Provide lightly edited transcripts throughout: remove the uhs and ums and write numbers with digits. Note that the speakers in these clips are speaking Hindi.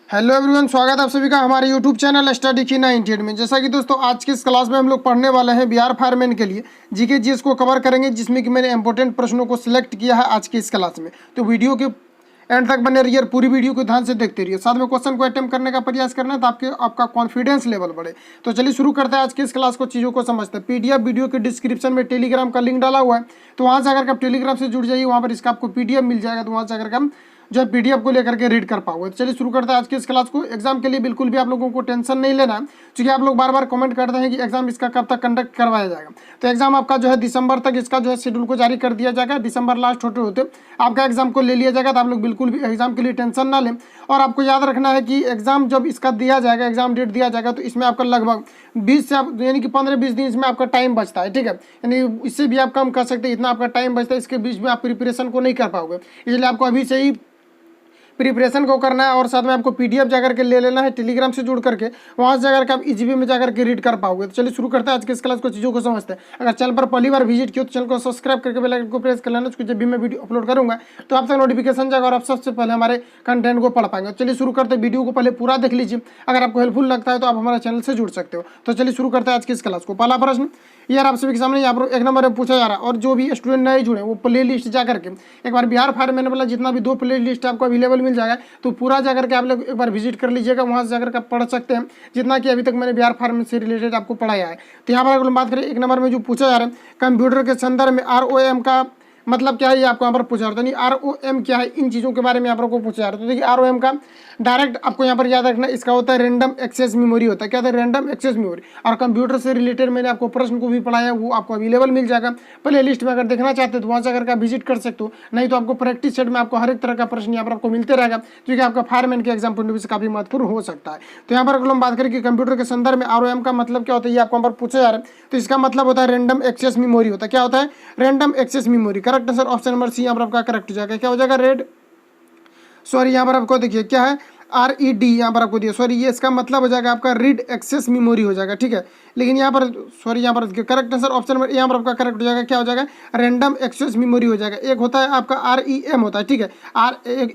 हेलो एवरीवन, स्वागत है आप सभी का हमारे यूट्यूब चैनल स्टडी की 98 में। जैसा कि दोस्तों आज की इस क्लास में हम लोग पढ़ने वाले हैं बिहार फायरमैन के लिए जीके जीएस को कवर करेंगे, जिसमें कि मैंने इंपॉर्टेंट प्रश्नों को सिलेक्ट किया है आज की इस क्लास में। तो वीडियो के एंड तक बने रहिए, पूरी वीडियो को ध्यान से देखते रहिए, साथ में क्वेश्चन को अटेम्प्ट करने का प्रयास करना है ताकि आपका कॉन्फिडेंस लेवल बढ़े। तो चलिए शुरू करते हैं आज की इस क्लास को, चीज़ों को समझते हैं। पीडीएफ वीडियो के डिस्क्रिप्शन में टेलीग्राम का लिंक डाला हुआ है, तो वहाँ से अगर आप टेलीग्राम से जुड़ जाइए, वहाँ पर इसका आपको पीडीएफ मिल जाएगा, तो वहाँ से अगर हम जो है पीडीएफ को लेकर के रीड कर पाओगे। तो चलिए शुरू करते हैं आज की इस क्लास को। एग्जाम के लिए बिल्कुल भी आप लोगों को टेंशन नहीं लेना है, क्योंकि आप लोग बार बार कमेंट करते हैं कि एग्जाम इसका कब तक कंडक्ट करवाया जाएगा। तो एग्जाम आपका जो है दिसंबर तक इसका जो है शेड्यूल को जारी कर दिया जाएगा। दिसंबर लास्ट होते होते आपका एग्जाम को ले लिया जाएगा, तो आप लोग बिल्कुल भी एग्जाम के लिए टेंशन ना लें। और आपको याद रखना है कि एग्जाम जब इसका दिया जाएगा, एग्जाम डेट दिया जाएगा, तो इसमें आपका लगभग 20 से यानी कि 15-20 दिन इसमें आपका टाइम बचता है, ठीक है। यानी इससे भी आप कम कर सकते हैं, इतना आपका टाइम बचता है। इसके बीच में आप प्रिपरेशन को नहीं कर पाओगे, इसलिए आपको अभी से ही प्रिपरेशन को करना है। और साथ में आपको पीडीएफ जाकर के ले लेना है टेलीग्राम से जुड़ करके, वहाँ से जाकर के आप ईजीबी में जाकर के रीड कर पाओगे। तो चलिए शुरू करते हैं आज के इस क्लास को, चीज़ों को समझते हैं। अगर चैनल पर पहली बार विजिट किया तो चैनल को सब्सक्राइब करके बेल आइकन को प्रेस कर लेना, जब भी मैं वीडियो अपलोड करूँगा तो आप तक नोटिफिकेशन जाएगा और आप सबसे पहले हमारे कंटेंट को पढ़ पाएंगे। चलिए शुरू करते हैं, वीडियो को पहले पूरा देख लीजिए, अगर आपको हेल्पफुल लगता है तो आप हमारे चैनल से जुड़ सकते हो। तो चलिए शुरू करते हैं आज की इस क्लास को। पहला प्रश्न यार आप सभी के सामने यहाँ पर 1 नंबर में पूछा जा रहा है, और जो भी स्टूडेंट नए जुड़े वो प्ले लिस्ट जा करके एक बार बिहार फायरमैन वाला जितना भी 2 प्ले लिस्ट आपको अवेलेबल मिल जाएगा, तो पूरा जाकर के आप लोग एक बार विजिट कर लीजिएगा, वहाँ से जाकर के आप पढ़ सकते हैं जितना कि अभी तक मैंने बिहार फायरमैन से रिलेटेड आपको पढ़ाया है। तो यहाँ पर अगर हम बात करें 1 नंबर में जो पूछा जा रहा है, कंप्यूटर के संदर्भ में ROM का मतलब क्या है, ये आपको यहाँ पर पूछा जाता है। ROM क्या है, इन चीज़ों के बारे में यहाँ पर आपको पूछा जा रहा है। तो देखिए ROM का डायरेक्ट आपको यहाँ पर याद रखना, इसका होता है रैंडम एक्सेस मेमोरी होता है। क्या होता है? Random access memory. और कंप्यूटर से रिलेटेड मैंने आपको प्रश्न को भी पढ़ाया, वो आपको अवेलेबल मिल जाएगा प्ले लिस्ट में। अगर देखना चाहते हो तो वहाँ से अगर आप विजिट कर सकते हो, नहीं तो आपको प्रैक्टिस सेट में आपको हर एक तरह का प्रश्न यहाँ पर आपको मिलते रहेगा, क्योंकि आपका फायरमैन के एग्जाम पॉइंट ऑफ व्यू से काफी महत्वपूर्ण हो सकता है। तो यहाँ पर अगर हम बात करें कि कंप्यूटर के संदर्भ में ROM का मतलब क्या होता है, ये आपको यहाँ पर पूछा जा रहा है। तो इसका मतलब होता है रैंडम एक्सेस मेमोरी होता है। क्या होता है? Random access memory. Correct answer option number C यहाँ पर आपका करेक्ट हो जाएगा। क्या हो जाएगा? यहाँ पर आपको देखिए क्या है, RED यहाँ पर आपको दिया, सॉरी ये इसका मतलब हो जाएगा आपका रीड एक्सेस मेमोरी हो जाएगा, ठीक है। लेकिन यहाँ पर यहाँ पर करेक्ट आंसर ऑप्शन नंबर यहाँ पर आपका करेक्ट हो जाएगा। क्या हो जाएगा? रैंडम एक्सेस मेमोरी हो जाएगा। एक होता है आपका REM होता है, ठीक है।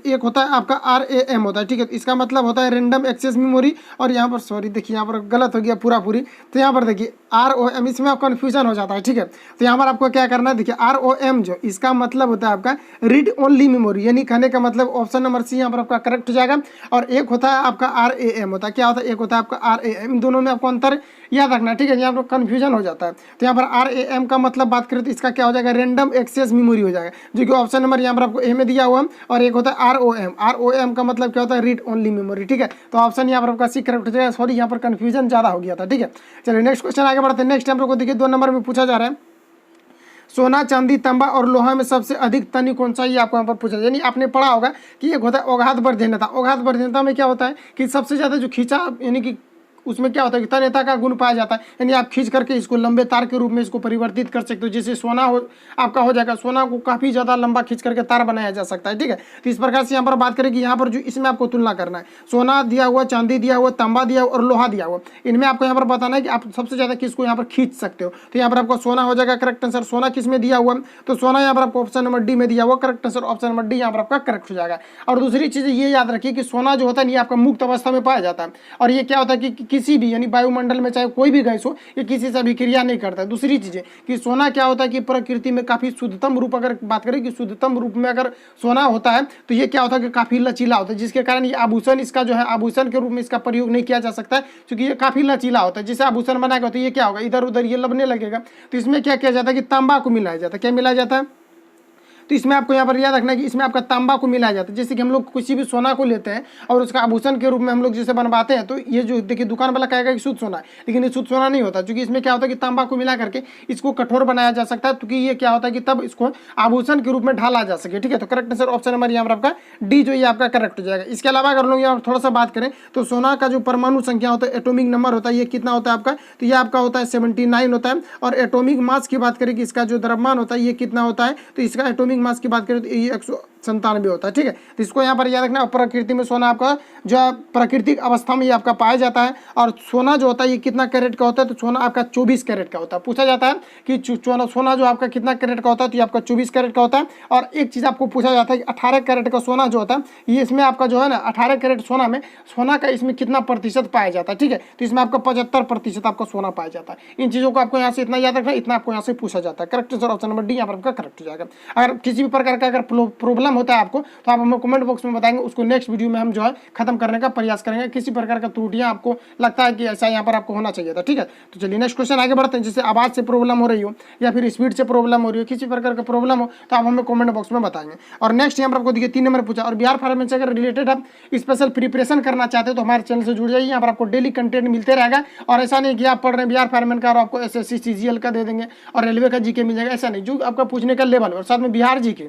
एक होता है आपका RAM होता है, ठीक है। इसका मतलब होता है रैंडम एक्सेस मेमोरी। और यहाँ पर सॉरी देखिए यहाँ पर गलत हो गया पूरी। तो यहाँ पर देखिए ROM, इसमें आप कन्फ्यूजन हो जाता है, ठीक है। तो यहाँ पर आपको क्या करना है, देखिए ROM जो इसका मतलब होता है आपका रीड ओनली मेमोरी, यानी कहने का मतलब ऑप्शन नंबर सी यहाँ पर आपका करेक्ट हो जाएगा। और एक होता है आपका RAM होता है। क्या होता है? एक होता है आपका RAM। इन दोनों में आपको अंतर याद रखना, ठीक है, यहाँ पर कन्फ्यूजन हो जाता है। तो यहाँ पर RAM का मतलब बात करें तो इसका क्या हो जाएगा? रैंडम एक्सेस मेमोरी हो जाएगा, जो कि ऑप्शन नंबर यहाँ पर आपको ए में दिया हुआ है। और एक होता है ROM का मतलब क्या होता है? रीड ओनली मेमोरी, ठीक है। तो ऑप्शन यहाँ पर आपका सी करेक्ट हो जाएगा। सॉरी यहाँ पर कन्फ्यूजन ज़्यादा हो गया था, ठीक है। चलिए नेक्स्ट क्वेश्चन आगे बढ़ते हैं। नेक्स्ट हम लोग को देखिए 2 नंबर में पूछा जा रहा है, सोना, चांदी, तांबा और लोहा में सबसे अधिक तनी कौन सा, ये आपको यहाँ पर पूछा। यानी आपने पढ़ा होगा कि एक होता है औघात बर्धीनता। औघात बर्धीनता में क्या होता है कि सबसे ज़्यादा जो खींचा, यानी कि उसमें क्या होता है कि तन्यता का गुण पाया जाता है। यानी आप खींच करके इसको लंबे तार के रूप में इसको परिवर्तित कर सकते हो, जैसे सोना हो आपका हो जाएगा। सोना को काफ़ी ज़्यादा लंबा खींच करके तार बनाया जा सकता है, ठीक है। तो इस प्रकार से यहाँ पर बात करें कि यहाँ पर जो इसमें आपको तुलना करना है, सोना दिया हुआ, चांदी दिया हुआ, तांबा दिया हुआ और लोहा दिया हुआ, इनमें आपको यहाँ पर बताना है कि आप सबसे ज़्यादा किसको यहाँ पर खींच सकते हो। तो यहाँ पर आपको सोना हो जाएगा करेक्ट आंसर। सोना किस में दिया हुआ? तो सोना यहाँ पर आपको ऑप्शन नंबर डी में दिया हुआ, correct answer option number D यहाँ पर आपका करेक्ट हो जाएगा। और दूसरी चीज़ ये याद रखिए कि सोना जो होता है ये आपका मुक्त अवस्था में पाया जाता है, और ये क्या होता है कि किसी भी यानी मंडल में चाहे कोई भी गैस हो, ये किसी से अभिक्रिया नहीं करता है। दूसरी चीजें कि सोना क्या होता है कि प्रकृति में काफी शुद्धतम रूप, अगर बात करें कि शुद्धतम रूप में अगर सोना होता है तो ये क्या होता है कि काफी लचीला होता है, जिसके कारण ये आभूषण, इसका जो है आभूषण के रूप में इसका प्रयोग नहीं किया जा सकता है, क्योंकि ये काफी लचीला होता है। जिसे आभूषण बनाएगा तो ये क्या होगा, इधर उधर ये लबने लगेगा। तो इसमें क्या किया जाता है कि तांबा को मिलाया जाता है। क्या मिलाया जाता है? तो इसमें आपको यहाँ पर याद रखना है कि इसमें आपका तांबा को मिलाया जाता है। जैसे कि हम लोग किसी भी सोना को लेते हैं और उसका आभूषण के रूप में हम लोग जैसे बनवाते हैं, तो ये जो देखिए दुकान वाला कहेगा कि शुद्ध सोना है, लेकिन ये शुद्ध सोना नहीं होता, क्योंकि इसमें क्या होता है कि तांबा को मिला करके इसको कठोर बनाया जा सकता है, क्योंकि ये क्या होता है कि तब इसको आभूषण के रूप में ढाला जा सके, ठीक है। तो करेक्ट आंसर ऑप्शन नंबर यहाँ पर आपका डी जो ये आपका करेक्ट हो जाएगा। इसके अलावा अगर लोग यहाँ थोड़ा सा बात करें तो सोना का जो परमाणु संख्या होता है, एटॉमिक नंबर होता है, ये कितना होता है आपका? तो ये आपका होता है 79 होता है। और एटॉमिक मास की बात करें कि इसका जो द्रव्यमान होता है ये कितना होता है, तो इसका एटॉमिक मास की बात करें तो ये 97 होता है, ठीक है। तो इसको यहाँ पर याद रखना। प्रकृति में सोना आपका जो है प्राकृतिक अवस्था में ये आपका पाया जाता है। और सोना जो होता है ये कितना कैरेट का होता है, तो सोना आपका 24 कैरेट का होता है। पूछा जाता है कि सोना जो आपका कितना कैरेट का होता है, तो ये आपका 24 कैरेट का होता है। और एक चीज़ आपको पूछा जाता है कि 18 कैरेट का सोना जो होता है ये इसमें आपका जो है ना 18 कैरेट सोना में सोना का इसमें कितना प्रतिशत पाया जाता है, ठीक है। तो इसमें आपका 75% आपका सोना पाया जाता है। इन चीज़ों को आपको यहाँ से इतना याद रखना, इतना आपको यहाँ से पूछा जाता है। Correct answer option number D यहाँ पर आपका करेक्ट हो जाएगा। अगर किसी भी प्रकार का अगर प्रॉब्लम होता है आपको तो आप हमें कमेंट बॉक्स में बताएंगे, उसको नेक्स्ट वीडियो में हम जो है खत्म करने का प्रयास करेंगे। किसी प्रकार का त्रुटियां आपको लगता है कि ऐसा यहाँ पर आपको होना चाहिए था, ठीक है। तो चलिए नेक्स्ट क्वेश्चन आगे बढ़ते हैं। जैसे आवाज़ से प्रॉब्लम हो रही हो या फिर स्पीड से प्रॉब्लम हो रही हो, किसी प्रकार का प्रॉब्लम हो तो आप हमें कमेंट बॉक्स में बताएंगे। और नेक्स्ट यहाँ पर आपको देखिए 3 नंबर पूछा। और बिहार फार्मेसी से अगर रिलेटेड आप स्पेशल प्रिपरेशन करना चाहते हो तो हमारे चैनल से जुड़ जाइए। यहाँ पर आपको डेली कंटेंट मिलते रहेगा। और ऐसा नहीं कि आप पढ़ रहे हैं बिहार फार्मेसी का और आपको SSC CGL का दे देंगे और रेलवे का जीके मिल जाएगा, ऐसा नहीं। जो आपका पूछने का लेवल और साथ में बिहार जीके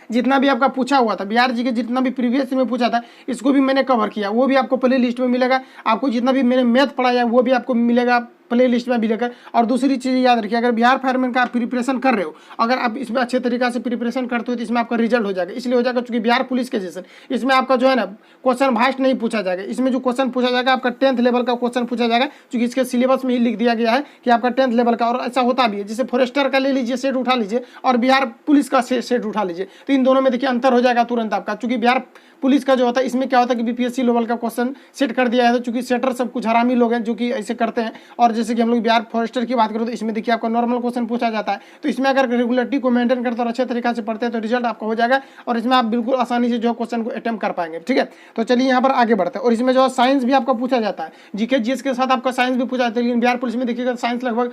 जितना भी आपका पूछा हुआ था, बिहार जी के जितना भी प्रीवियस में पूछा था इसको भी मैंने कवर किया, वो भी आपको प्ले लिस्ट में मिलेगा। आपको जितना भी मैंने मैथ पढ़ाया वो भी आपको मिलेगा प्ले लिस्ट में भी लेकर। और दूसरी चीज़ याद रखिए, अगर बिहार फायरमैन का आप प्रिपरेशन कर रहे हो, अगर आप इसमें अच्छे तरीके से प्रिपरेशन करते हो तो इसमें आपका रिजल्ट हो जाएगा। इसलिए हो जाएगा क्योंकि बिहार पुलिस के जैसे इसमें आपका जो है ना क्वेश्चन भास्ट नहीं पूछा जाएगा। इसमें जो क्वेश्चन पूछा जाएगा आपका 10th लेवल का क्वेश्चन पूछा जाएगा, क्योंकि इसके सिलेबस में ही लिख दिया गया है कि आपका 10th लेवल का। और ऐसा होता भी है, जैसे फॉरेस्टर का ले लीजिए सेट उठा लीजिए और बिहार पुलिस का सेट उठा लीजिए, तो इन दोनों में देखिए अंतर हो जाएगा तुरंत आपका। क्योंकि बिहार पुलिस का जो होता है इसमें क्या होता है कि BPSC लेवल का क्वेश्चन सेट कर दिया है, तो चूंकि सेटर सब कुछ हरामी लोग हैं जो कि ऐसे करते हैं। और जैसे कि हम लोग बिहार फॉरेस्टर की बात करें तो इसमें देखिए आपका नॉर्मल क्वेश्चन पूछा जाता है। तो इसमें अगर रेगुलरिटी को मेंटेन करते और अच्छे तरीके से पढ़ते हैं तो रिजल्ट आपका हो जाएगा और इसमें आप बिल्कुल आसानी से जो क्वेश्चन को अटेम्प्ट कर पाएंगे, ठीक है। तो चलिए यहाँ पर आगे बढ़ते हैं। और इसमें जो साइंस भी आपका पूछा जाता है, GK GS के साथ आपका साइंस भी पूछा जाता है। लेकिन बिहार पुलिस में देखिएगा साइंस लगभग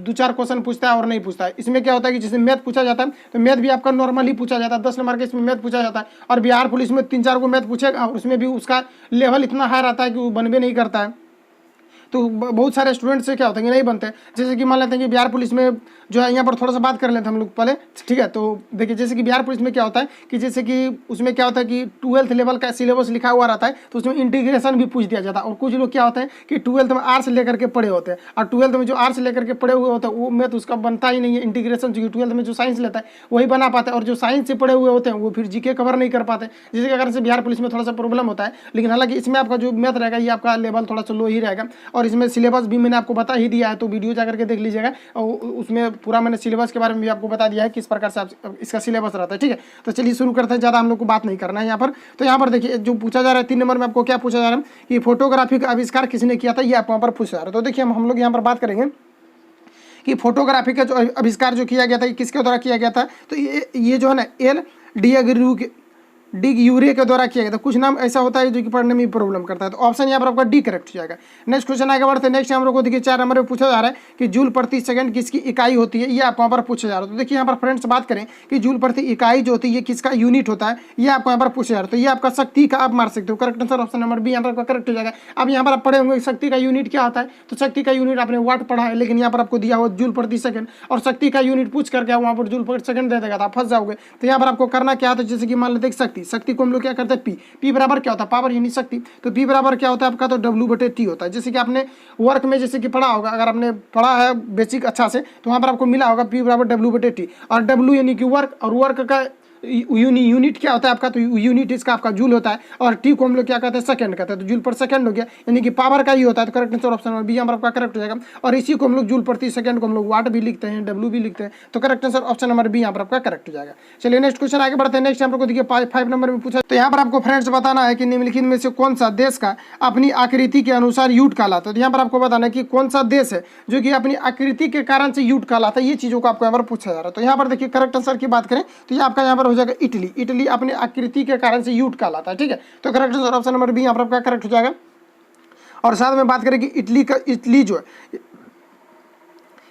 2-4 क्वेश्चन पूछता है और नहीं पूछता है। इसमें क्या होता है कि जैसे मैथ पूछा जाता है तो मैथ भी आपका नॉर्मली पूछा जाता है, 10 नंबर के इसमें मैथ पूछा जाता है। और बिहार पुलिस में 3-4 को मैथ पूछेगा, उसमें भी उसका लेवल इतना हाई रहता है कि वो बनबे नहीं करता है। तो बहुत सारे स्टूडेंट से क्या होता है कि नहीं बनते। जैसे कि मान लेते हैं कि बिहार पुलिस में जो है, यहाँ पर थोड़ा सा बात कर लेते हैं हम लोग पहले, ठीक है। तो देखिए जैसे कि बिहार पुलिस में क्या होता है कि जैसे कि उसमें क्या होता है कि 12th लेवल का सिलेबस लिखा हुआ रहता है, तो उसमें इंटीग्रेशन भी पूछ दिया जाता है। और कुछ लोग क्या होते हैं कि 12th में आर्ट्स लेकर के पढ़े होते हैं, और 12th में जो आर्ट्स लेकर के पढ़े हुए होते हैं वो मैथ उसका बनता ही नहीं है इंटीग्रेशन, क्योंकि 12th में जो साइंस लेता है वही बना पाता है। और जो साइंस से पढ़े हुए होते हैं वो फिर GK कवर नहीं कर पाते, जिसके कारण से बिहार पुलिस में थोड़ा सा प्रॉब्लम होता है। लेकिन हालांकि इसमें आपका जो मैथ रहेगा ये आपका लेवल थोड़ा सा लो ही रहेगा। और इसमें सिलेबस भी मैंने आपको बता ही दिया है, तो वीडियो जाकर के देख लीजिएगा। और उसमें पूरा मैंने सिलेबस के बारे में भी आपको बता दिया है किस प्रकार से इसका सिलेबस रहता है, ठीक है। तो चलिए शुरू करते हैं, ज़्यादा हम लोग को बात नहीं करना है यहाँ पर। तो यहाँ पर देखिए जो पूछा जा रहा है 3 नंबर में आपको क्या पूछा जा रहा है कि फोटोग्राफी का आविष्कार किसने किया था, ये आपको यहाँ पर पूछा जा रहा है। तो देखिए हम लोग यहाँ पर बात करेंगे कि फोटोग्राफी का जो आविष्कार जो किया गया था ये किसके द्वारा किया गया था। तो ये जो है ना L. डिग्यूरे के द्वारा किया गया था। कुछ नाम ऐसा होता है जो कि पढ़ने में प्रॉब्लम करता है, तो ऑप्शन यहाँ पर आपका डी करेक्ट हो जाएगा। नेक्स्ट क्वेश्चन आगे बढ़ते हैं। नेक्स्ट हम लोग को देखिए 4 नंबर में पूछा जा रहा है कि जूल प्रति सेकंड किसकी इकाई होती है, ये आपको यहाँ पर पूछा जा रहा है। तो देखिए यहाँ पर फ्रेंड्स बात करें कि जूल प्रति इकाई जो होती है ये किसका यूनिट होता है, ये आपको यहाँ पर पूछा जा रहा है। तो ये आपका शक्ति का आप मार सकते हो। Correct answer option number B यहाँ पर आपका करेक्ट हो जाएगा। अब यहाँ पर आप पढ़े होंगे शक्ति का यूनिट क्या होता है, तो शक्ति का यूनिट आपने वाट पढ़ा है, लेकिन यहाँ पर आपको दिया हो जूल प्रति सेकंड, और शक्ति का यूनिट पूछ करके वहाँ पर जूल प्रति सेकंड दे देगा तो आप फंस जाओगे। तो यहाँ पर आपको करना क्या होता है, जैसे कि मान लेते हैं शक्ति को हम लोग क्या करते हैं P बराबर क्या होता है, पावर यानी शक्ति। तो P बराबर क्या होता है आपका, तो W/T होता है। जैसे कि आपने वर्क में जैसे कि पढ़ा होगा, अगर आपने पढ़ा है बेसिक अच्छा से तो वहाँ पर आपको मिला होगा P बराबर W/T। और W यानी कि वर्क, और वर्क का यूनिट क्या होता है आपका, तो यूनिट इसका आपका जूल होता है। और टी को हम लोग क्या कहते हैं, सेकंड कहते हैं, तो जूल पर सेकंड हो गया, यानी कि पावर का ही होता है। तो correct answer option number B हमारा आपका करेक्ट हो जाएगा। और इसी को हम लोग जूल प्रति सेकंड को हम लोग वाट भी लिखते हैं, डब्ल्यू भी लिखते हैं। तो correct answer option number B यहाँ पर आपका करेक्ट हो जाएगा। चलिए नेक्स्ट क्वेश्चन आगे बढ़ते हैं। नेक्स्ट हम लोग को देखिए 5 नंबर में पूछा, तो यहाँ पर आपको फ्रेंड्स बताना है कि निम्नलिखित में से कौन सा देश का अपनी आकृति के अनुसार यूट कहलाता है। तो यहाँ पर आपको बताना है कि कौन सा देश है जो कि अपनी आकृति के कारण से यूट कहलाता है, ये चीजों को आपको यहाँ पर पूछा जा रहा है। तो यहाँ पर देखिए करेक्ट आंसर की बात करें तो ये आपका यहाँ पर हो जाएगा इटली। इटली अपने आकृति के कारण से यूट कहलाता है, ठीक है। तो correct answer option number B यहाँ पर आपका करेक्ट हो जाएगा। और साथ में बात करें कि इटली जो है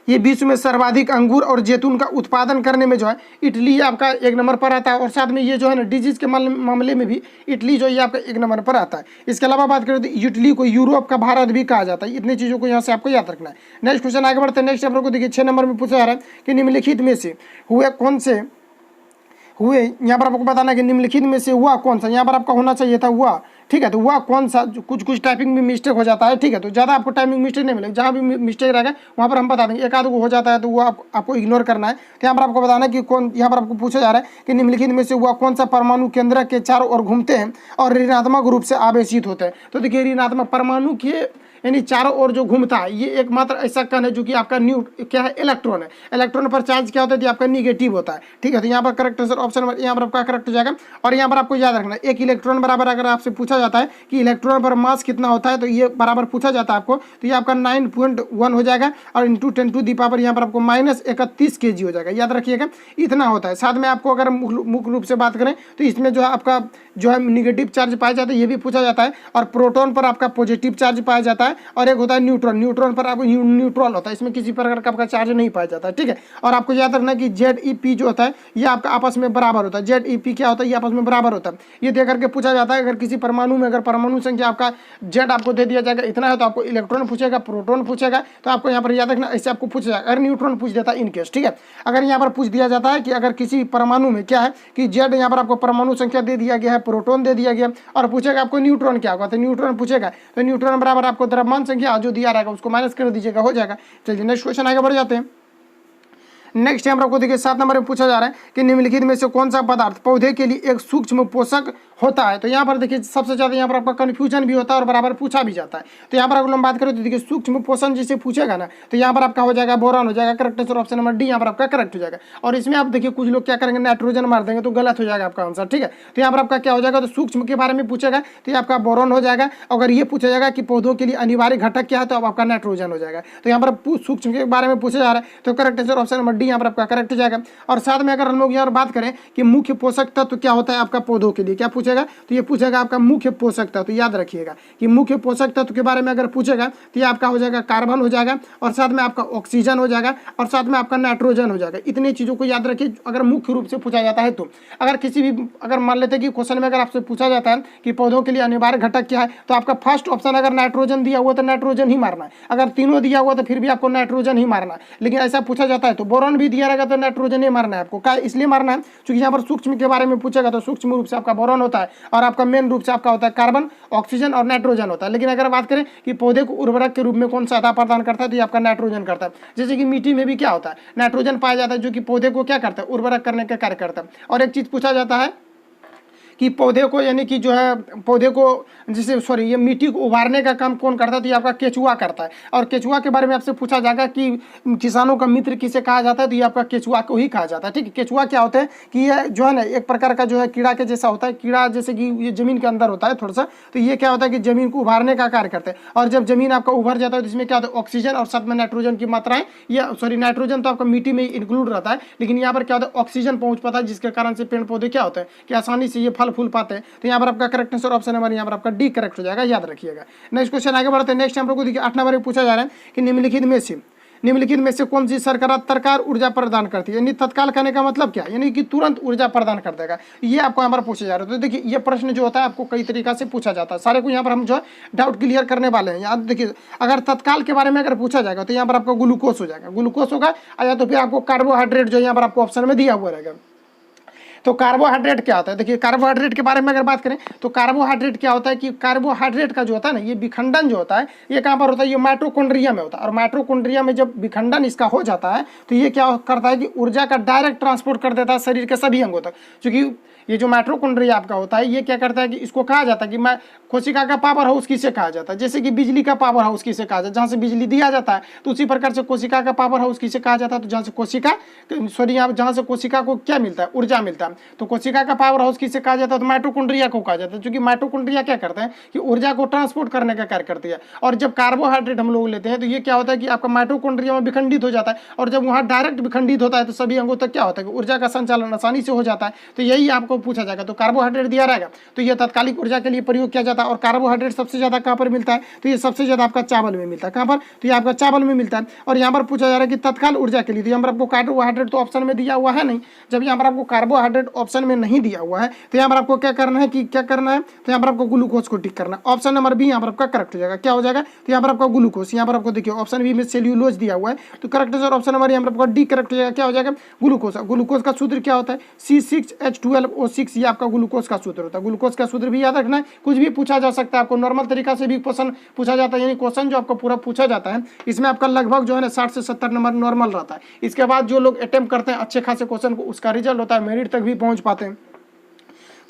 ये विश्व में सर्वाधिक अंगूर और जैतून का उत्पादन करने में जो है इटली आपका 1 नंबर पर आता है। और साथ में ये जो है ना डिजीज के मामले में भी इटली जो है आपका 1 नंबर पर आता है। इसके अलावा बात करें तो इटली को यूरोप का भारत भी कहा जाता है। इतनी चीज़ों को यहाँ से आपको याद रखना है। नेक्स्ट क्वेश्चन आगे बढ़ते हैं। नेक्स्ट आप लोग को देखिए 6 नंबर में पूछा जा रहा है कि निम्नलिखित में से यहाँ पर आपको बताना है कि निम्नलिखित में से हुआ कौन सा, यहाँ पर आपका होना चाहिए था हुआ ठीक है। तो वह कौन सा, कुछ कुछ टाइपिंग में मिस्टेक हो जाता है, ठीक है। तो ज़्यादा आपको टाइपिंग मिस्टेक नहीं मिलेगा, जहाँ भी मिस्टेक रहेगा वहाँ पर हम बता देंगे। एक आध को हो जाता है तो वो आपको इग्नोर करना है। तो यहाँ पर आपको बताना है कि कौन, यहाँ पर आपको पूछा जा रहा है कि निम्नलिखित में से वह कौन सा परमाणु केंद्र के चारों ओर घूमते हैं और ऋणात्मक रूप से आवेशित होते हैं। तो देखिए ऋणात्मक परमाणु के यानी चारों ओर जो घूमता है, ये एकमात्र ऐसा कण है जो कि आपका क्या है, इलेक्ट्रॉन है। इलेक्ट्रॉन पर चार्ज क्या होता है, आपका निगेटिव होता है, ठीक है। तो यहाँ पर करेक्ट आंसर ऑप्शन नंबर यहाँ पर आपका करेक्ट हो जाएगा। और यहाँ पर आपको याद रखना, एक इलेक्ट्रॉन बराबर अगर आपसे पूछा जाता है कि इलेक्ट्रॉन पर मास कितना होता है, तो ये बराबर पूछा जाता है आपको, तो ये आपका 9.1 हो जाएगा और इंटू 10⁻⁻, यहाँ पर आपको -31 kg हो जाएगा। याद रखिएगा इतना होता है। साथ में आपको अगर मुख्य रूप से बात करें तो इसमें जो है आपका जो है निगेटिव चार्ज पाया जाता है, ये भी पूछा जाता है। और प्रोटॉन पर आपका पॉजिटिव चार्ज पाया जाता है और एक होता है न्यूट्रॉन, न्यूट्रॉन पर आपको न्यूट्रॉन होता है, इसमें किसी प्रकार का आपका चार्ज नहीं पाया जाता है, ठीक है। और आपको याद रखना कि ZeP जो होता है ये आपका आपस में बराबर होता है। ZeP क्या होता है, ये आपस में बराबर होता है। ये दे करके पूछा जाता है अगर किसी परमाणु में अगर परमाणु संख्या आपका Z आपको दे दिया जाएगा इतना है, तो आपको इलेक्ट्रॉन पूछेगा, प्रोटॉन पूछेगा, तो आपको यहाँ पर याद रखना ऐसे आपको पूछा जाएगा। अगर न्यूट्रॉन पूछ देता है इन केस, ठीक है। अगर यहाँ पर पूछ दिया जाता है कि अगर किसी परमाणु में क्या है कि Z यहाँ पर आपको परमाणु संख्या दे दिया गया है, प्रोटॉन दे दिया गया और पूछेगा आपको न्यूट्रॉन क्या होगा, तो न्यूट्रॉन पूछेगा, तो न्यूट्रॉन बराबर आपको द्रव्यमान संख्या जो दिया रहेगा उसको माइनस कर दीजिएगा, हो जाएगा। चलिए नेक्स्ट क्वेश्चन आगे बढ़ जाते हैं। नेक्स्ट यहाँ पर आपको देखिए 7 नंबर में पूछा जा रहा है कि निम्नलिखित में से कौन सा पदार्थ पौधे के लिए एक सूक्ष्म पोषक होता है। तो यहाँ पर देखिए सबसे ज़्यादा यहाँ पर आपका कन्फ्यूजन भी होता है और बराबर पूछा भी जाता है। तो यहाँ पर अगर हम बात करें तो देखिए सूक्ष्म पोषण जिसे पूछेगा ना, तो यहाँ पर आपका हो जाएगा बोरान हो जाएगा। Correct answer option number D यहाँ पर आपका करेक्ट हो जाएगा। और इसमें आप देखिए कुछ लोग क्या करेंगे, नाइट्रोजन मार देंगे, तो गलत हो जाएगा आपका आंसर, ठीक है। तो यहाँ पर आपका क्या हो जाएगा, तो सूक्ष्म के बारे में पूछेगा तो ये आपका बोरान हो जाएगा। अगर ये पूछा जाएगा कि पौधों के लिए अनिवार्य घटक क्या है, तो अब आपका नाइट्रोजन हो जाएगा। तो यहाँ पर सूक्ष्म के बारे में पूछा जा रहा है, तो correct answer option number D यहाँ पर आपका करेक्ट हो जाएगा। और साथ में अगर हम लोग यहाँ बात करें कि मुख्य पोषक तत्व क्या होता है आपका पौधों के लिए, क्या पूछेगा, तो ये पूछेगा आपका मुख्य पोषक तत्व। तो याद रखिएगा कि मुख्य पोषक तत्व के बारे में अगर पूछेगा तो ये आपका हो जाएगा कार्बन हो जाएगा और साथ में आपका ऑक्सीजन हो जाएगा और साथ में आपका नाइट्रोजन हो जाएगा। इतनी चीज़ों को याद रखिए अगर मुख्य रूप से पूछा जाता है। तो अगर किसी भी अगर मान लेते हैं कि क्वेश्चन में अगर आपसे पूछा जाता है कि पौधों के लिए अनिवार्य घटक क्या है, तो आपका फर्स्ट ऑप्शन अगर नाइट्रोजन दिया हुआ तो नाइट्रोजन ही मारना है। अगर तीनों दिया हुआ तो फिर भी आपको नाइट्रोजन ही मारना है। लेकिन ऐसा पूछा जाता है तो बोरॉन भी दिया रहेगा तो नाइट्रोजन ही मारना है आपको। क्या इसलिए मारना है क्योंकि यहाँ पर सूक्ष्म के बारे में पूछेगा तो सूक्ष्म रूप से आपका बोरॉन होता है और आपका मेन रूप से आपका होता है कार्बन, ऑक्सीजन और नाइट्रोजन होता है। लेकिन अगर बात करें कि पौधे को उर्वरक के रूप में कौन सा आधार प्रदान करता है, तो ये आपका नाइट्रोजन करता है। जैसे कि मिट्टी में भी क्या होता है, नाइट्रोजन पाया जाता है जो कि पौधे को क्या करता है, उर्वरक करने का कार्य करता है। और एक चीज पूछा जाता है कि पौधे को यानी कि जो है पौधे को जैसे ये मिट्टी को उभारने का काम कौन करता है, तो ये आपका केचुआ करता है। और केचुआ के बारे में आपसे पूछा जाएगा कि किसानों का मित्र किसे कहा जाता है, तो ये आपका केचुआ को ही कहा जाता है, ठीक है। केचुआ क्या होता है कि ये जो है ना एक प्रकार का जो है कीड़ा के जैसा होता है, कीड़ा जैसे कि ये जमीन के अंदर होता है थोड़ा सा। तो ये क्या होता है कि जमीन को उभारने का कार्य करते हैं। और जब जमीन आपका उभर जाता है तो इसमें क्या होता है, ऑक्सीजन और साथ में नाइट्रोजन की मात्राएं, ये नाइट्रोजन तो आपका मिट्टी में इंक्लूड रहता है, लेकिन यहाँ पर क्या होता है ऑक्सीजन पहुंच पाता है, जिसके कारण से पेड़ पौधे क्या होते हैं कि आसानी से ये फल फूल पाते हैं। तो यहाँ पर आपका करेक्ट आंसर ऑप्शन नंबर यहाँ पर आपका डी करेक्ट हो जाएगा, याद रखिएगा। नेक्स्ट क्वेश्चन आगे बढ़ते हैं। नेक्स्ट हम लोग को देखिए 8 नंबर में पूछा जा रहा है कि निम्नलिखित में से कौन सी सरकार तत्काल ऊर्जा प्रदान करती है। यानी तत्काल कहने का मतलब क्या, यानी कि तुरंत ऊर्जा प्रदान कर देगा। ये आपको यहाँ पर पूछा जा रहा है। तो देखिए ये प्रश्न जो होता है आपको कई तरीका से पूछा जाता है, सारे को यहाँ पर हम जो है डाउट क्लियर करने वाले हैं। यहाँ देखिए अगर तत्काल के बारे में अगर पूछा जाएगा तो यहाँ पर आपको ग्लूकोज हो जाएगा, ग्लूकोज होगा, या तो फिर आपको कार्बोहाइड्रेट जो यहाँ पर आपको ऑप्शन में दिया हुआ रहेगा। तो कार्बोहाइड्रेट क्या होता है, देखिए कार्बोहाइड्रेट के बारे में अगर बात करें तो कार्बोहाइड्रेट क्या होता है कि कार्बोहाइड्रेट का जो होता है ना ये विखंडन जो होता है ये कहाँ पर होता है, ये माइटोकॉन्ड्रिया में होता है। और माइटोकॉन्ड्रिया में जब विखंडन इसका हो जाता है तो ये क्या करता है कि ऊर्जा का डायरेक्ट ट्रांसपोर्ट कर देता है शरीर के सभी अंगों तक। क्योंकि ये जो माइटोकॉन्ड्रिया आपका होता है ये क्या करता है कि इसको कहा जाता है कि कोशिका का पावर हाउस किसे कहा जाता है, जैसे कि बिजली का पावर हाउस किसे कहा जाता है, जहाँ से बिजली दिया जाता है। तो उसी प्रकार से कोशिका का पावर हाउस किसे कहा जाता है, तो जहाँ से कोशिका को क्या मिलता है, ऊर्जा मिलता है। तो कोशिका का पावर हाउस किसे कहा जाता है, तो माइटोकॉन्ड्रिया को कहा जाता है। क्योंकि माइटोकॉन्ड्रिया क्या करते हैं कि ऊर्जा को ट्रांसपोर्ट करने का कार्य करती है। और जब कार्बोहाइड्रेट हम लोग लेते हैं तो ये क्या होता है कि आपका माइटोकॉन्ड्रिया में विखंडित हो जाता है, और जब वहाँ डायरेक्ट विखंडित होता है तो सभी अंगों तक क्या होता है कि ऊर्जा का संचालन आसानी से हो जाता है। तो यही आपको पूछा जाएगा। तो कार्बोहाइड्रेट दिया रहेगा तो ये तात्कालिक ऊर्जा के लिए प्रयोग किया जाता है। और कार्बोहाइड्रेट सबसे ज्यादा कहाँ पर मिलता है, तो ये सबसे ज्यादा आपका चावल में मिलता है। कहाँ पर, तो ये आपका चावल में मिलता है। और यहाँ पर पूछा जा रहा है कि तत्काल ऊर्जा के लिए, तो यहाँ पर आपको कार्बोहाइड्रेट तो ऑप्शन में दिया हुआ है नहीं। जब यहाँ पर आपको कार्बोहाइड्रेट कार्बोहाइड्रेट ऑप्शन में नहीं दिया हुआ है, तो यहाँ पर आपको क्या करना है कि क्या करना है, तो यहाँ पर आपको ग्लूकोज को टिक करना है। ऑप्शन नंबर बी यहाँ पर आपका करेक्ट हो जाएगा। क्या हो जाएगा, तो यहाँ पर आपका ग्लूकोज, यहाँ पर आपको देखिए ऑप्शन बी में सेल्यूलोज दिया हुआ है, तो करेक्ट आंसर ऑप्शन नंबर यहाँ पर आपका डी करेक्ट हो जाएगा। क्या हो जाएगा, ग्लूकोज। ग्लूकोज का सूत्र क्या होता है, C6H12O6, ये आपका ग्लूकोज का सूत्र होता है। ग्लूकोज का सूत्र भी याद रखना है, कुछ भी पूछा जा सकता है आपको, नॉर्मल तरीका से भी क्वेश्चन पूछा जाता है, यानी क्वेश्चन जो आपको पूरा पूछा जाता है इसमें आपका लगभग जो है ना 60 से 70 नंबर नॉर्मल रहता है। इसके बाद जो लोग अटेम्प्ट करते हैं अच्छे खासे क्वेश्चन को, उसका रिजल्ट होता है मेरिट तक भी पहुंच पाते हैं।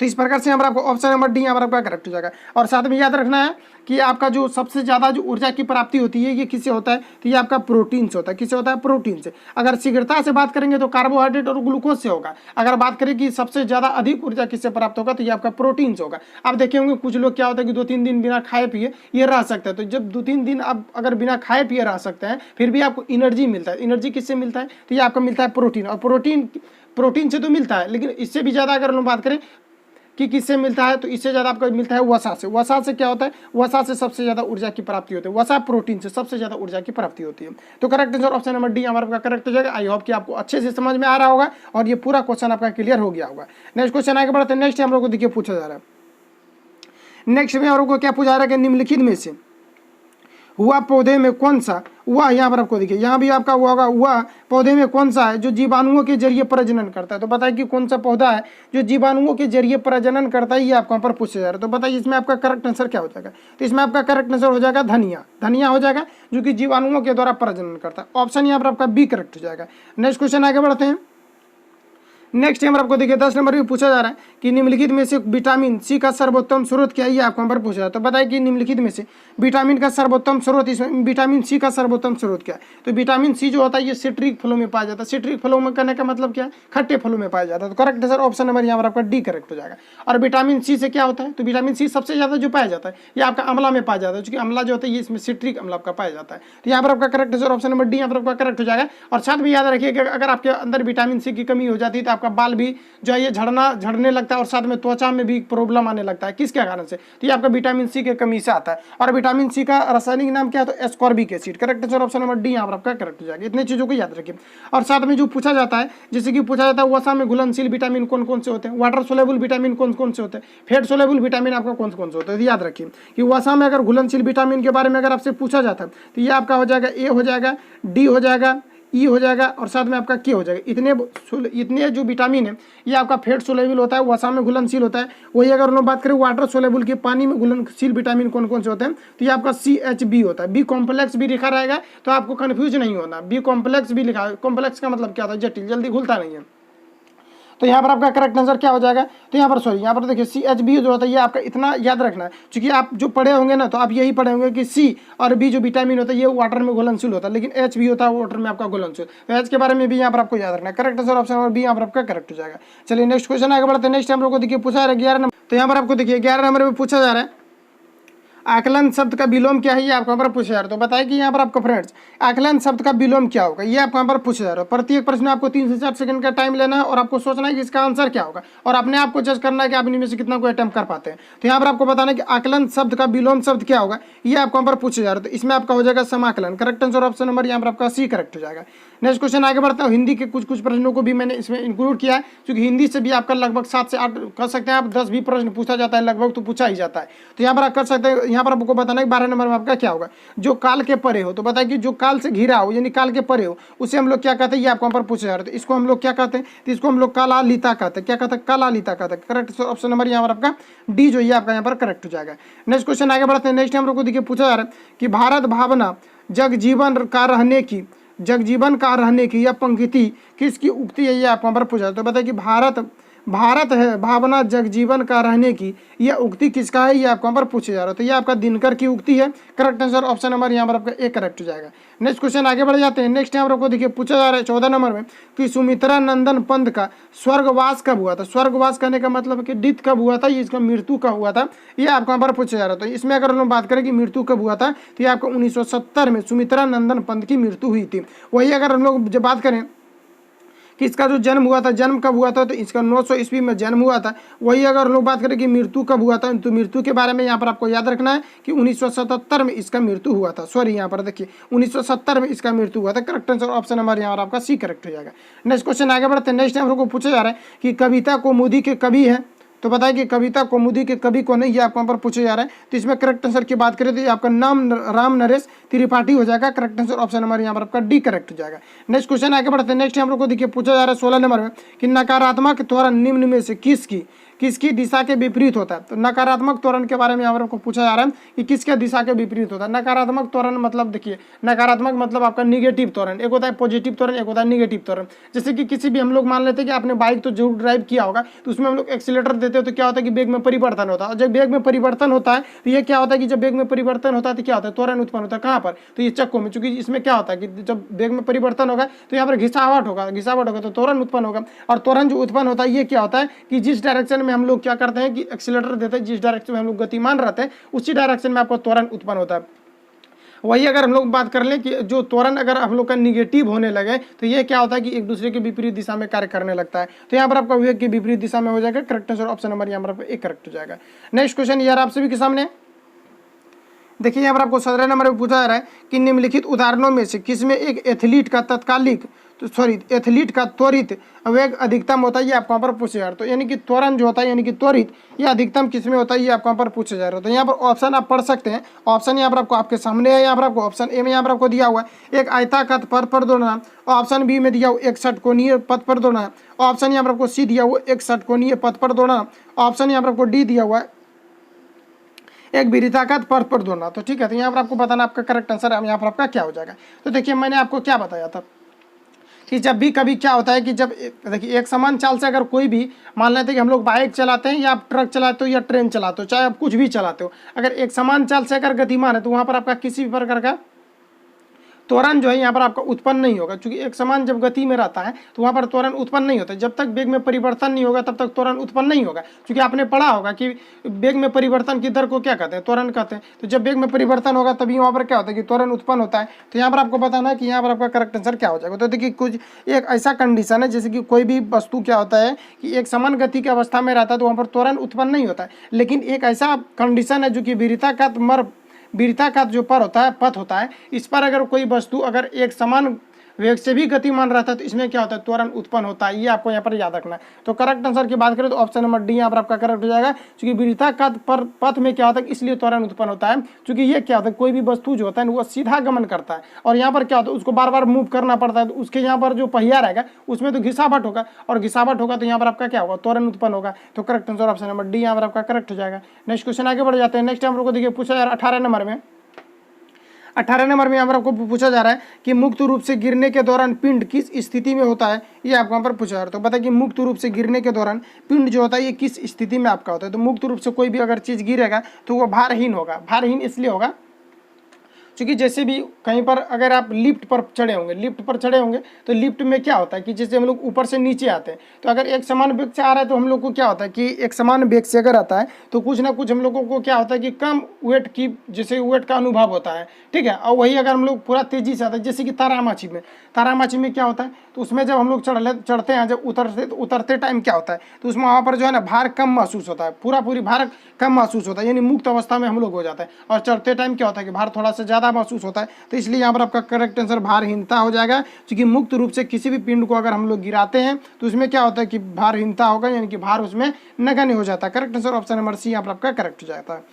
तो इस प्रकार से यहाँ पर आपको ऑप्शन नंबर डी यहाँ पर आपका करेक्ट हो जाएगा। और साथ में याद रखना है कि आपका जो सबसे ज़्यादा जो ऊर्जा की प्राप्ति होती है ये किससे होता है, तो ये आपका प्रोटीन से होता है। किससे होता है, प्रोटीन से। अगर शीघ्रता से बात करेंगे तो कार्बोहाइड्रेट और ग्लूकोज से होगा। अगर बात करें कि सबसे ज़्यादा अधिक ऊर्जा किससे प्राप्त होगा, तो ये आपका प्रोटीन से होगा। आप देखे होंगे कुछ लोग क्या होता है कि 2-3 दिन बिना खाए पिए ये रह सकते हैं। तो जब 2-3 दिन आप अगर बिना खाए पिए रह सकते हैं फिर भी आपको एनर्जी मिलता है। एनर्जी किससे मिलता है, तो ये आपको मिलता है प्रोटीन। और प्रोटीन से तो मिलता है, लेकिन इससे भी ज़्यादा अगर हम बात करें कि किससे मिलता है, तो इससे ज़्यादा आपको मिलता है वसा से। वसा से क्या होता है, वसा से सबसे ज़्यादा ऊर्जा की प्राप्ति होती है। वसा प्रोटीन से सबसे ज़्यादा ऊर्जा की प्राप्ति होती है। तो correct answer option number D हमारा करेक्ट हो जाएगा। आई होप कि आपको अच्छे से समझ में आ रहा होगा और ये पूरा क्वेश्चन आपका क्लियर हो गया होगा। नेक्स्ट क्वेश्चन आगे बढ़ते हैं। नेक्स्ट हम लोग को देखिए पूछा जा रहा है, नेक्स्ट में हम लोग को क्या पूछा जा रहा है कि निम्नलिखित में से हुआ पौधे में कौन सा, हुआ यहाँ पर आपको देखिए यहाँ भी आपका हुआ होगा, हुआ पौधे में कौन सा है जो जीवाणुओं के जरिए प्रजनन करता है। तो बताइए कि कौन सा पौधा है जो जीवाणुओं के जरिए प्रजनन करता है, ये आपको यहाँ पर पूछा जा रहा है। तो बताइए इसमें आपका करेक्ट आंसर क्या हो जाएगा, तो इसमें आपका करेक्ट आंसर हो जाएगा धनिया। धनिया हो जाएगा जो कि जीवाणुओं के द्वारा प्रजनन करता है। ऑप्शन यहाँ पर आपका बी करेक्ट हो जाएगा। नेक्स्ट क्वेश्चन आगे बढ़ते हैं। नेक्स्ट यहाँ पर आपको देखिए 10 नंबर में पूछा जा रहा है कि निम्नलिखित में से विटामिन सी का सर्वोत्तम स्रोत क्या है, ये आपको यहाँ पर पूछा जाता है। तो बताइए कि निम्नलिखित में से विटामिन का सर्वोत्तम स्रोत, इसमें विटामिन सी का सर्वोत्तम स्रोत क्या है। तो विटामिन सी जो होता है ये सिट्रिक फलों में पाया जाता है। सिट्रिक फलों में कहने का मतलब क्या है, खट्टे फलों में पाया जाता है। तो करेक्ट सर ऑप्शन नंबर यहाँ पर आपका डी करेक्ट हो जाएगा। और विटामिन सी से क्या होता है, तो विटामिन सी सबसे ज़्यादा जो पाया जाता है ये आपका अमला में पाया जाता है, क्योंकि अमला जो होता है ये इसमें सिट्रिक अम्ल आपका पाया जाता है। तो यहाँ पर आपका correct sir option number D यहाँ पर आपका करेक्ट हो जाएगा। और साथ में याद रखिए कि अगर आपके अंदर विटामिन सी की कमी हो जाती है तो आपका बाल भी जो है ये झड़ने लगता है और साथ में त्वचा में भी प्रॉब्लम आने लगता है। किसके कारण से, तो ये आपका विटामिन सी के कमी से आता है। और विटामिन सी का रासायनिक नाम क्या है, तो ascorbic acid. Correct answer option number D यहाँ पर आपका करेक्ट हो जाएगा। इतनी चीजों को याद रखिए। और साथ में जो पूछा जाता है, जैसे कि पूछा जाता है वसा में घुलनशील विटामिन कौन कौन से होते हैं, वाटर सोलेबल विटामिन कौन कौन से होते हैं, फैट सोलेबल विटामिन आपका कौन कौन से होते हैं। याद रखिए कि वसा में अगर घुलनशील विटामिन के बारे में अगर आपसे पूछा जाता है तो ये आपका हो जाएगा ए हो जाएगा, डी हो जाएगा, ई हो जाएगा और साथ में आपका के हो जाएगा। इतने जो विटामिन है ये आपका फैट सोलेबल होता है, वसा में घुलनशील होता है। वही अगर हम लोग बात करें वाटर सोलेबल के, पानी में घुलनशील विटामिन कौन कौन से होते हैं, तो ये आपका CHB होता है। बी कॉम्प्लेक्स भी लिखा रहेगा तो आपको कन्फ्यूज नहीं होना। बी कॉम्प्लेक्स भी लिखा है, कॉम्प्लेक्स का मतलब क्या होता है, जटिल, जल्दी घुलता नहीं है। तो यहाँ पर आपका करेक्ट आंसर क्या हो जाएगा, तो यहाँ पर यहाँ पर देखिए CHB जो होता है ये आपका इतना याद रखना है, क्योंकि आप जो पढ़े होंगे ना तो आप यही पढ़े होंगे कि C और B जो विटामिन होता है ये वाटर में घुलनशील होता है, लेकिन H भी होता है वाटर में आपका घुलनशील। तो H के बारे में भी यहाँ पर आपको याद रखना है। Correct answer option number B यहाँ पर आपका करेक्ट हो जाएगा। चलिए नेक्स्ट क्वेश्चन आगे बढ़ते हैं। नेक्स्ट हम लोग को देखिए पूछा जा रहा है 11 नंबर। तो यहाँ पर आपको देखिए 11 नंबर में पूछा जा रहा है आकलन शब्द का विलोम क्या है, ये आपको यहाँ पर पूछा जा रहा है। तो बताइए कि यहाँ पर आपको फ्रेंड्स आकलन शब्द का विलोम क्या होगा, ये आपको यहाँ पर पूछा जा रहा है। प्रत्येक प्रश्न में आपको 3 से 4 सेकंड का टाइम लेना है और आपको सोचना है कि इसका आंसर क्या होगा और अपने आप को जज करना है कि आप इनमें से कितना को अटेम्प्ट कर पाते हैं। तो यहाँ पर आपको बताना है कि आकलन शब्द का विलोम शब्द क्या होगा, ये आपको यहाँ पर पूछा जा रहा है। तो इसमें आपका हो जाएगा समाकलन। करेक्ट आंसर ऑप्शन नंबर यहाँ पर आपका सी करेक्ट हो जाएगा। नेक्स्ट क्वेश्चन आगे बढ़ता है। हिंदी के कुछ प्रश्नों को भी मैंने इसमें इंक्लूड किया है, क्योंकि हिंदी से भी आपका लगभग 7 से 8 कर सकते हैं आप, 10 भी प्रश्न पूछा जाता है लगभग, तो पूछा ही जाता है। तो यहाँ पर आप कर सकते हैं। यहाँ पर आपको बताना है 12 नंबर में आपका क्या होगा, जो काल के परे हो। तो बताइए कि जो काल से घिरा हो यानी काल के परे हो उसे हम लोग क्या कहते हैं, ये आपको यहाँ पर पूछा जा रहा है। तो इसको हम लोग क्या कहते हैं, तो इसको हम लोग कालालिता कहते हैं। क्या कहते हैं, कालालिता कहते हैं। करेक्ट ऑप्शन नंबर यहाँ पर आपका डी जो ये आपका यहाँ पर करेक्ट हो जाएगा। नेक्स्ट क्वेश्चन आगे बढ़ते हैं। नेक्स्ट हम लोग को देखिए पूछा जा रहा है कि भारत भावना जगजीवन का रहने की यह पंक्ति किसकी उक्ति है, ये आपको यहाँ पर पूछा। तो बताइए कि भारत है भावना जगजीवन का रहने की यह उक्ति किसका है, ये आपको यहाँ पर पूछे जा रहा है। तो ये आपका दिनकर की उक्ति है। करेक्ट आंसर ऑप्शन नंबर यहाँ पर आपका ए करेक्ट हो जाएगा। नेक्स्ट क्वेश्चन आगे बढ़ जाते हैं। नेक्स्ट यहाँ पर आपको देखिए पूछा जा रहा है 14 नंबर में कि सुमित्रा नंदन पंत का स्वर्गवास कब हुआ था। स्वर्गवास करने का मतलब है कि डेथ कब हुआ था, ये इसका मृत्यु कब हुआ था, ये आपको यहाँ पर पूछा जा रहा था। तो इसमें अगर हम लोग बात करें कि मृत्यु कब हुआ था, तो ये आपको 1970 में सुमित्रा नंदन पंत की मृत्यु हुई थी। वही अगर हम लोग जब बात करें कि इसका जो जन्म हुआ था, जन्म कब हुआ था, तो इसका 900 ईस्वी में जन्म हुआ था। वही अगर लोग बात करें कि मृत्यु कब हुआ था, तो मृत्यु के बारे में यहाँ पर आपको याद रखना है कि 1977 में इसका मृत्यु हुआ था। सॉरी, यहाँ पर देखिए 1970 में इसका मृत्यु हुआ था। करेक्ट आंसर ऑप्शन नंबर यहाँ पर आपका सी करेक्ट हो जाएगा। नेक्स्ट क्वेश्चन आगे बढ़ते हैं। नेक्स्ट हम लोग को पूछा जा रहा है कि कविता कौमुदी के कवि है, तो बताइए कि कविता कौमुदी के कवि कौन है, ये आपको यहाँ पर पूछा जा रहा है। तो इसमें करेक्ट आंसर की बात करें तो ये आपका नाम राम नरेश त्रिपाठी हो जाएगा। करेक्ट आंसर ऑप्शन नंबर यहाँ पर आपका डी करेक्ट हो जाएगा। नेक्स्ट क्वेश्चन आगे बढ़ते हैं। नेक्स्ट हम लोग को देखिए पूछा जा रहा है 16 नंबर में कि नकारात्मक त्वरण निम्न में से किसकी दिशा के विपरीत होता है। तो नकारात्मक त्वरण के बारे में यहाँ पर आपको पूछा जा रहा है कि किसके दिशा के विपरीत होता है। नकारात्मक त्वरण मतलब देखिए, नकारात्मक मतलब आपका निगेटिव त्वरण, एक होता है पॉजिटिव त्वरण, एक होता है निगेटिव त्वरण। जैसे कि किसी भी हम लोग मान लेते हैं कि आपने बाइक तो जरूर ड्राइव किया होगा, तो उसमें हम लोग एक्सीलेटर देते हैं तो क्या होता है कि वेग में परिवर्तन होता है। और जब वेग में परिवर्तन होता है तो ये क्या होता है कि जब वेग में परिवर्तन होता है तो क्या होता है, त्वरण उत्पन्न होता है। कहाँ पर, तो ये चक्कों में, चूंकि इसमें क्या होता है कि जब वेग में परिवर्तन होगा तो यहाँ पर घिसावट होगा तो त्वरण उत्पन्न होगा। और त्वरण जो उत्पन्न होता है ये क्या होता है कि जिस डायरेक्शन में हम लोग क्या करते हैं कि एक्सीलरेटर देते हैं, जिस डायरेक्शन में हम लोग गतिमान रहते हैं उसी डायरेक्शन में आपको त्वरण उत्पन्न होता है। वही अगर हम लोग बात कर लें कि जो त्वरण अगर हम लोग का निगेटिव होने लगे तो ये क्या होता है कि एक दूसरे के विपरीत दिशा में कार्य करने लगता है। तो यहाँ पर आपका वेग की विपरीत दिशा में हो जाएगा। करेक्ट आंसर ऑप्शन नंबर यहाँ पर एक करेक्ट हो जाएगा। नेक्स्ट क्वेश्चन यार आप सभी के सामने देखिए, यहाँ पर आपको 17 नंबर में पूछा जा रहा है कि निम्नलिखित उदाहरणों में से किसमें एक एथलीट का त्वरित वेग अधिकतम होता है, ये आपको यहाँ पर पूछा जा रहा है। तो यानी कि त्वरण जो होता है यानी कि त्वरित ये अधिकतम किसमें होता है, ये आपको यहाँ पर पूछा जा रहा है। तो यहाँ पर ऑप्शन आप पढ़ सकते हैं। ऑप्शन यहाँ पर आपको आपके सामने है। यहाँ पर आपको ऑप्शन ए में यहाँ पर आपको दिया हुआ है एक आयताकार पथ पर दौड़ना, ऑप्शन बी में दिया हुआ एक षटकोणीय पथ पर दौड़ना, ऑप्शन यहाँ पर आपको सी दिया हुआ एक षटकोणीय पथ पर दौड़ना, ऑप्शन यहाँ पर आपको डी दिया हुआ है एक वृत्ताकार पथ पर दौड़ना। तो ठीक है, तो यहाँ पर आपको बताना आपका करेक्ट आंसर यहाँ पर आपका क्या हो जाएगा। तो देखिए मैंने आपको क्या बताया था कि जब भी कभी क्या होता है कि जब देखिए एक समान चाल से अगर कोई भी मान लेते हैं कि हम लोग बाइक चलाते हैं या आप ट्रक चलाते हो या ट्रेन चलाते हो, चाहे आप कुछ भी चलाते हो, अगर एक समान चाल से अगर गतिमान है तो वहाँ पर आपका किसी भी प्रकार का त्वरण जो है यहाँ पर आपका उत्पन्न नहीं होगा। क्योंकि एक समान जब गति में रहता है तो वहाँ पर त्वरण उत्पन्न नहीं होता। जब तक वेग में परिवर्तन नहीं होगा तब तक त्वरण उत्पन्न नहीं होगा। क्योंकि आपने पढ़ा होगा कि वेग में परिवर्तन की दर को क्या कहते हैं, त्वरण कहते हैं। तो जब वेग में परिवर्तन होगा तभी वहाँ पर क्या होता है कि त्वरण उत्पन्न होता है। तो यहाँ पर आपको बताना है कि यहाँ पर आपका करेक्ट आंसर क्या हो जाएगा। तो देखिए कुछ एक ऐसा कंडीशन है जैसे कि कोई भी वस्तु क्या होता है कि एक समान गति की अवस्था में रहता है तो वहाँ पर त्वरण उत्पन्न नहीं होता है। लेकिन एक ऐसा कंडीशन है जो कि वृत्ताकार जो पथ होता है, इस पर अगर कोई वस्तु अगर एक समान वेग से भी गतिमान रहता है तो इसमें क्या होता है, त्वरण उत्पन्न होता है। ये आपको यहाँ पर याद रखना है। तो करेक्ट आंसर की बात करें तो ऑप्शन नंबर डी यहाँ पर आपका करेक्ट हो जाएगा। क्योंकि वृत्ताकार पथ में क्या होता है इसलिए त्वरण उत्पन्न होता है। क्योंकि ये क्या होता है कोई भी वस्तु जो होता है वो सीधा गमन करता है और यहाँ पर क्या होता है उसको बार बार मूव करना पड़ता है। तो उसके यहाँ पर जो पहिया रहेगा उसमें तो घिसावट होगा और घिसावट होगा तो यहाँ पर आपका क्या होगा, त्वरण उत्पन्न होगा। तो correct answer option number D यहाँ पर आपका करेक्ट हो जाएगा। नेक्स्ट क्वेश्चन आगे बढ़ जाते हैं। नेक्स्ट हम लोग को देखिए पूछा जा रहा है 18 नंबर में। 18 नंबर में यहाँ पर आपको पूछा जा रहा है कि मुक्त रूप से गिरने के दौरान पिंड किस स्थिति में होता है, ये आपको यहाँ पर पूछा जा रहा है। तो बताइए कि मुक्त रूप से गिरने के दौरान पिंड जो होता है ये किस स्थिति में आपका होता है। तो मुक्त रूप से कोई भी अगर चीज़ गिरेगा तो वो भारहीन होगा। भारहीन इसलिए होगा क्योंकि जैसे भी कहीं पर अगर आप लिफ्ट पर चढ़े होंगे तो लिफ्ट में क्या होता है कि जैसे हम लोग ऊपर से नीचे आते हैं तो अगर एक समान वेग से आ रहा है तो हम लोग को क्या होता है कि एक समान वेग से अगर आता है तो कुछ ना कुछ हम लोगों को क्या होता है कि कम वेट की जैसे वेट का अनुभव होता है, ठीक है। और वही अगर हम लोग पूरा तेजी से आता है जैसे कि तारामाछी में क्या होता है तो उसमें जब हम लोग चढ़ते हैं जब उतरते टाइम क्या होता है तो उसमें वहाँ पर जो है ना भार कम महसूस होता है, पूरी भार कम महसूस होता है, यानी मुक्त अवस्था में हम लोग हो जाता है। और चढ़ते टाइम क्या होता है कि भार थोड़ा सा ज़्यादा महसूस होता है। तो इसलिए यहाँ पर आपका करेक्ट आंसर भारहीनता हो जाएगा। क्योंकि मुक्त रूप से किसी भी पिंड को अगर हम लोग गिराते हैं तो उसमें क्या होता है कि भारहीनता होगा, यानी कि भार उसमें नगण्य हो जाता है। Correct answer option number C यहाँ पर आपका करेक्ट हो जाता है।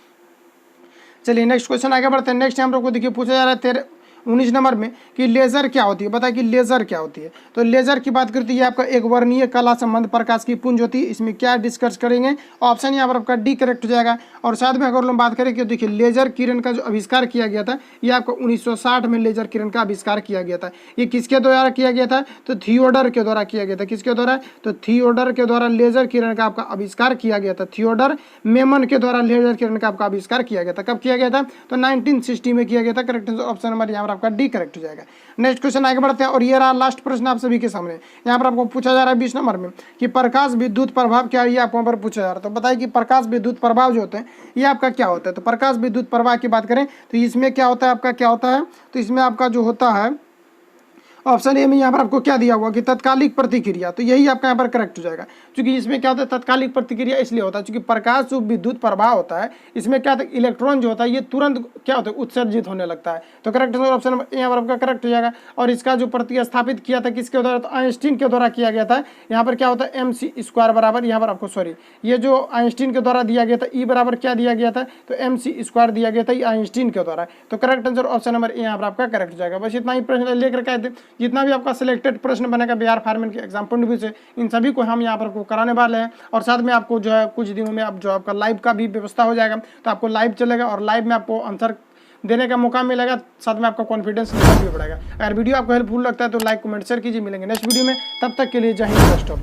चलिए नेक्स्ट क्वेश्चन आगे बढ़ते हैं। नेक्स्ट हम लोग को देखिए पूछा जा रहा है 19 नंबर में कि लेजर क्या होती है। बताइए कि लेजर क्या होती है। तो लेजर की बात करते हैं आपका एक वर्णीय कला संबंध प्रकाश की पुंज होती है। इसमें क्या डिस्कस करेंगे, ऑप्शन यहाँ पर आपका डी करेक्ट हो जाएगा। और साथ में अगर हम बात करें कि देखिए लेजर किरण का जो आविष्कार किया गया था ये आपको 1960 में लेजर किरण का आविष्कार किया गया था। ये किसके द्वारा किया गया था, तो थियोडर के द्वारा किया गया था। किसके द्वारा, तो थियोडर के द्वारा लेजर किरण का आपका आविष्कार किया गया था। थियोडर मेमन के द्वारा लेजर किरण का आपका आविष्कार किया गया था। कब किया गया था, तो 1960 में किया गया था। करेक्ट ऑप्शन नंबर यहाँ पर आपका डी करेक्ट हो जाएगा। नेक्स्ट क्वेश्चन आगे बढ़ते हैं और ये रहा लास्ट प्रश्न आप सभी के सामने। यहाँ पर आपको पूछा जा रहा है 20 नंबर में कि प्रकाश विद्युत प्रभाव क्या है, ये आपको यहाँ पर पूछा जा रहा है। तो बताइए कि प्रकाश विद्युत प्रभाव जो होते हैं ये आपका क्या होता है। तो प्रकाश विद्युत प्रभाव की बात करें तो इसमें क्या होता है, आपका क्या होता है, तो इसमें आपका जो होता है ऑप्शन ए में यहाँ पर आपको क्या दिया हुआ कि तत्कालिक प्रतिक्रिया, तो यही आपका यहाँ पर करेक्ट हो जाएगा। क्योंकि इसमें क्या होता है, तत्कालिक प्रतिक्रिया इसलिए होता है क्योंकि प्रकाश जो विद्युत प्रवाह होता है इसमें क्या होता है, इलेक्ट्रॉन जो होता है ये तुरंत क्या होता है, उत्सर्जित होने लगता है। तो करेक्ट आंसर ऑप्शन नंबर यहाँ पर आपका करेक्ट हो जाएगा। और इसका जो प्रतिस्थापित किया था किसके द्वारा, तो आइंस्टीन के द्वारा किया गया था। यहाँ पर क्या होता है, mc² बराबर, यहाँ पर आपको सॉरी ये जो आइंस्टीन के द्वारा दिया गया था E बराबर क्या दिया गया था, तो mc² दिया गया था, ये आइंस्टीन के द्वारा। तो करेक्ट आंसर ऑप्शन नंबर यहाँ पर आपका करेक्ट हो जाएगा। बस इतना ही प्रश्न लेकर के जितना भी आपका सिलेक्टेड प्रश्न बनेगा बिहार फायरमैन के एग्जाम पॉइंट ऑफ व्यू से, इन सभी को हम यहाँ पर आपको कराने वाले हैं। और साथ में आपको जो है कुछ दिनों में आप जो आपका लाइव का भी व्यवस्था हो जाएगा, तो आपको लाइव चलेगा और लाइव में आपको आंसर देने का मौका मिलेगा, साथ में आपका कॉन्फिडेंस लेवल भी बढ़ेगा। अगर वीडियो आपको हेल्पफुल लगता है तो लाइक कमेंट शेयर कीजिए। मिलेंगे नेक्स्ट वीडियो में, तब तक के लिए जय हिंद।